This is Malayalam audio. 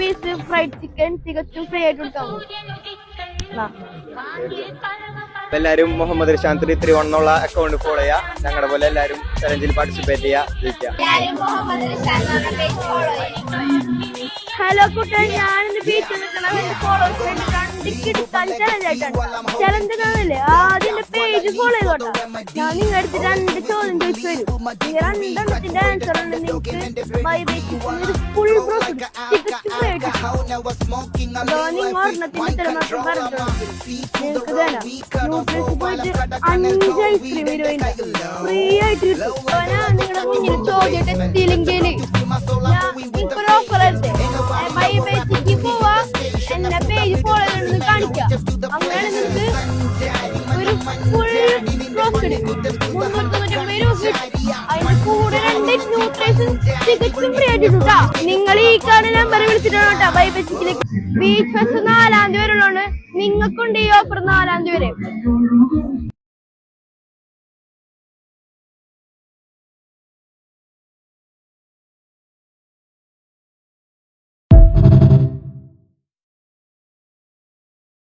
പീസ് ഫ്രൈഡ് ചിക്കൻ തികച്ചും ഫ്രീ ആയിട്ട് കൊടുക്കാമോ? എല്ലാരും മുഹമ്മദ് റിഷാൻ 331 അക്കൗണ്ട് ഫോളോ ചെയ്യാ. ഞങ്ങളുടെ പോലെ എല്ലാരും ചലഞ്ചിൽ പാർട്ടിസിപ്പേറ്റ് ചെയ്യാ. ഹലോ കൂട്ടുകാർ, ഞാനിന്ന് ബീച്ചിൽ നിൽക്കണം. ഫോളോവേഴ്സ് കണ്ടിക്കിടുക്കാൻ ചലഞ്ചായിട്ടാണ്. ചലഞ്ച് കാണല്ലേ, ആദ്യം പേജ് ഫോളോ ചെയ്തോട്ടോ. ഞാൻ നിങ്ങളുടെ അടുത്ത് 2 ചോദ്യം ചോദിച്ചു വരും. നിങ്ങൾ 2 ആൻസർ ഉണ്ട്. നിങ്ങൾക്ക് ഫുൾ പ്രോസസ് അതോ നിങ്ങൾ ഒരെണ്ണത്തിന്റെ ഉത്തരം മാത്രം പറഞ്ഞു നിങ്ങൾക്ക് തരാം. ന്യൂട്രീസ് പോയിട്ട് 5 ഐസ്ക്രീം ഫ്രീ ആയിട്ട് കിട്ടും. ഞാൻ നിങ്ങളുടെ മുന്നിൽ ചോദ്യം എത്തിയില്ലെങ്കിൽ എനിക്കൊരു ഓഫർ എടുത്തേ. ബൈബേച്ചിക്ക് പോവാ, എന്നെ പേജ് ഫോളോ ചെയ്യണമെന്ന് കാണിക്കാം. അങ്ങനെ നിങ്ങൾക്ക് ഒരു ഫുൾ പ്രോഫിറ്റ് 390 രൂപ കിട്ടും. അതിന്റെ കൂടെ 2 ന്യൂട്രീഷൻ തികച്ചും ഫ്രീ ആയിട്ട് കിട്ടും. നിങ്ങൾ ഈ കാണുന്ന നമ്പർ വിളിച്ചിട്ടാണ് കേട്ടോ ബൈബേച്ചിലേക്ക്. ബീച്ച് ഫെസ്റ്റ് 4-ാം തീയതി വരെ ഉള്ളതാണ്. നിങ്ങൾക്കുണ്ട് ഈ ഓഫർ 4-ാം തീയതി വരെ.